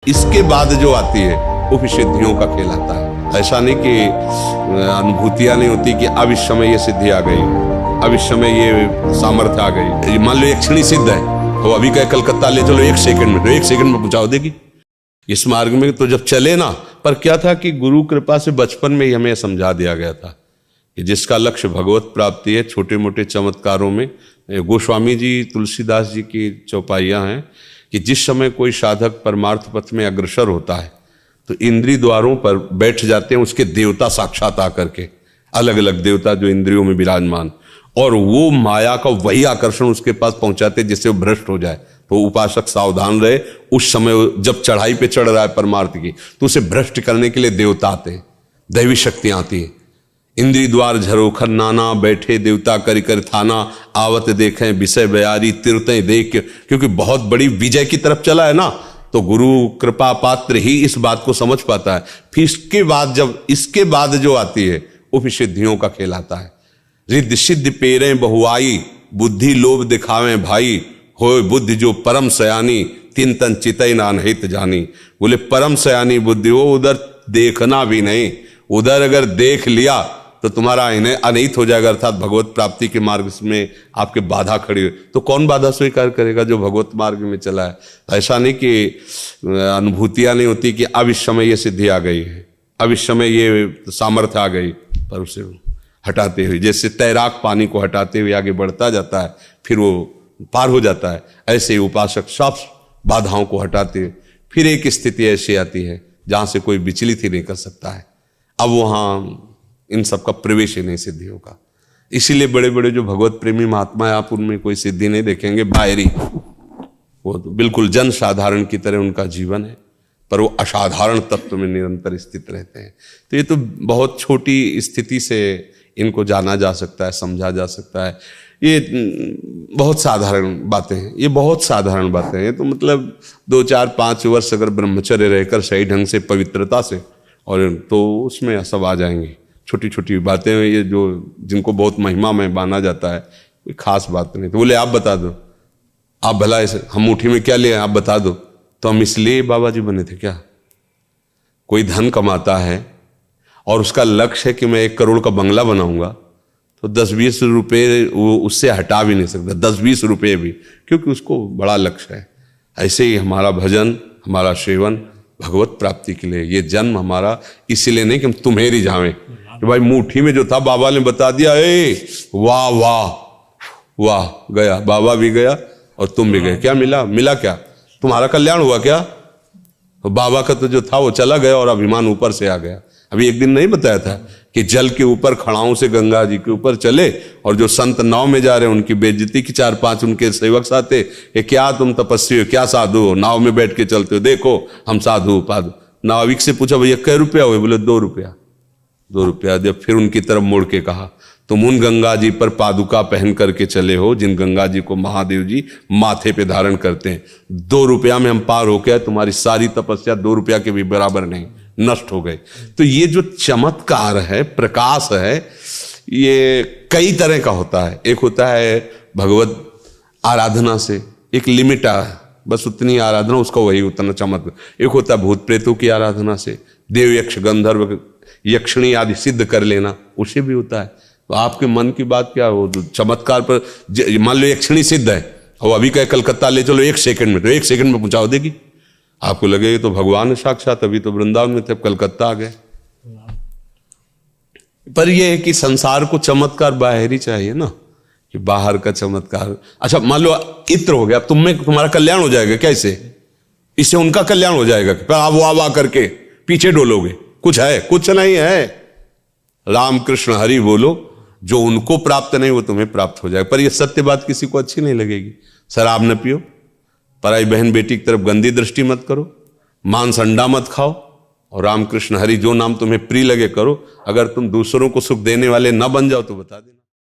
इसके बाद जो आती है वो फिर सिद्धियों का खेल आता है। ऐसा नहीं कि अनुभूतियां नहीं होती कि अब इस समय ये सिद्धि आ गई, अब इस समय ये सामर्थ्य आ गई। मान लो एक क्षण सिद्ध है, वो अभी कहे कलकत्ता ले चलो 1 सेकंड में, तो 1 सेकंड में पहुंचा देगी। इस मार्ग में तो जब चले ना, पर क्या था कि गुरु कृपा से बचपन में ही हमें समझा दिया गया था कि जिसका लक्ष्य भगवत प्राप्ति है, छोटे मोटे चमत्कारों में गोस्वामी जी तुलसीदास जी की चौपाइयाँ हैं कि जिस समय कोई साधक परमार्थ पथ में अग्रसर होता है तो इंद्रिय द्वारों पर बैठ जाते हैं उसके देवता साक्षात आकर के, अलग अलग देवता जो इंद्रियों में विराजमान, और वो माया का वही आकर्षण उसके पास पहुंचाते जिससे वो भ्रष्ट हो जाए। तो उपासक सावधान रहे, उस समय जब चढ़ाई पे चढ़ रहा है परमार्थ की, तो उसे भ्रष्ट करने के लिए देवता आते हैं, दैवी शक्तियां आती हैं। इंद्रिय द्वार झरोखर नाना, बैठे देवता करि कर थाना, आवत देखें विषय बयारी तिरते देख, क्योंकि बहुत बड़ी विजय की तरफ चला है ना, तो गुरु कृपा पात्र ही इस बात को समझ पाता है। फिर इसके बाद जो आती है वो फिर सिद्धियों का खेल आता है। रिद्धि सिद्धि पेरे बहुआई, बुद्धि लोभ दिखावे भाई, होय बुद्धि जो परम सयानी, तीन तन चितई नान हित जानी। बोले परम सयानी बुद्धि, वो उधर देखना भी नहीं, उधर अगर देख लिया तो तुम्हारा इन्हें अनहित हो जाएगा, अर्थात भगवत प्राप्ति के मार्ग में आपके बाधा खड़ी हो। तो कौन बाधा स्वीकार करेगा जो भगवत मार्ग में चला है। ऐसा नहीं कि अनुभूतियां नहीं होती कि अब इस समय ये सिद्धि आ गई है, अब इस समय ये सामर्थ्य आ गई, पर उसे हटाते हुए, जैसे तैराक पानी को हटाते हुए आगे बढ़ता जाता है फिर वो पार हो जाता है, ऐसे ही उपासक सब बाधाओं को हटाते हुए फिर एक स्थिति ऐसी आती है जहां से कोई विचलित ही नहीं कर सकता है। अब वहां इन सब का प्रवेश ही नहीं सिद्धियों का। इसीलिए बड़े बड़े जो भगवत प्रेमी महात्मा है, आप उनमें कोई सिद्धि नहीं देखेंगे, बाहरी, वो तो बिल्कुल जन साधारण की तरह उनका जीवन है, पर वो असाधारण तत्व में निरंतर स्थित रहते हैं। तो ये तो बहुत छोटी स्थिति से इनको जाना जा सकता है, समझा जा सकता है। ये बहुत साधारण बातें हैं, ये बहुत साधारण बातें हैं। तो मतलब 2, 4, 5 वर्ष अगर ब्रह्मचर्य रहकर सही ढंग से पवित्रता से, और तो उसमें सब आ जाएंगी। छोटी छोटी बातें हैं ये जो जिनको बहुत महिमा में माना जाता है, कोई खास बात नहीं। तो बोले आप बता दो, आप भला ऐसे हम मुट्ठी में क्या लिए आप बता दो। तो हम इसलिए बाबा जी बने थे क्या? कोई धन कमाता है और उसका लक्ष्य है कि मैं 1 करोड़ का बंगला बनाऊंगा, तो 10-20 रुपये वो उससे हटा भी नहीं सकता, 10-20 रुपये भी, क्योंकि उसको बड़ा लक्ष्य है। ऐसे ही हमारा भजन, हमारा सेवन भगवत प्राप्ति के लिए, ये जन्म हमारा इसलिए नहीं कि हम तुम्हें रिझावें कि भाई मुट्ठी में जो था बाबा ने बता दिया, वाह वाह वाह, गया बाबा भी गया और तुम भी गए, क्या मिला क्या? तुम्हारा कल्याण हुआ क्या? तो बाबा का तो जो था वो चला गया और अभिमान ऊपर से आ गया। अभी एक दिन नहीं बताया था कि जल के ऊपर खड़ाओं से गंगा जी के ऊपर चले, और जो संत नाव में जा रहे हैं उनकी बेइज्जती की 4-5 उनके सेवक आते कि क्या तुम तपस्वी हो, क्या साधु हो, नाव में बैठ के चलते हो, देखो हम साधु पाधु। नाविक से पूछा भैया कै रुपया हुए? बोले 2 रुपया। 2 रुपया। जब फिर उनकी तरफ मुड़ के कहा, तुम उन गंगा जी पर पादुका पहन करके चले हो जिन गंगा जी को महादेव जी माथे पे धारण करते हैं। 2 रुपया में हम पार हो गए, तुम्हारी सारी तपस्या 2 रुपया के भी बराबर नहीं, नष्ट हो गए। तो ये जो चमत्कार है, प्रकाश है, ये कई तरह का होता है। एक होता है भगवत आराधना से, एक लिमिट है, बस उतनी आराधना, उसका वही उतना चमत्कार। एक होता है भूत प्रेतों की आराधना से, देव यक्ष गंधर्व यक्षिणी आदि सिद्ध कर लेना, उसे भी होता है। तो आपके मन की बात क्या हो, चमत्कार पर मान लो यक्षिणी सिद्ध है और अभी कहे कलकत्ता ले चलो 1 सेकंड में, तो 1 सेकंड में पहुंचा देगी। आपको लगेगा तो भगवान साक्षात, अभी तो वृंदावन में थे, कलकत्ता आ गए। पर यह है कि संसार को चमत्कार बाहर ही चाहिए ना, कि बाहर का चमत्कार। अच्छा मान लो इत्र हो गया, तुम्हारा कल्याण हो जाएगा क्या इससे उनका कल्याण हो जाएगा? फिर आप वाह करके पीछे डोलोगे? कुछ है? कुछ नहीं है। राम कृष्ण हरि बोलो, जो उनको प्राप्त नहीं वो तुम्हें प्राप्त हो जाएगा। पर यह सत्य बात किसी को अच्छी नहीं लगेगी। शराब न पियो, पराई बहन बेटी की तरफ गंदी दृष्टि मत करो, मांस अंडा मत खाओ, और राम कृष्ण हरि जो नाम तुम्हें प्रिय लगे करो। अगर तुम दूसरों को सुख देने वाले न बन जाओ तो बता देना।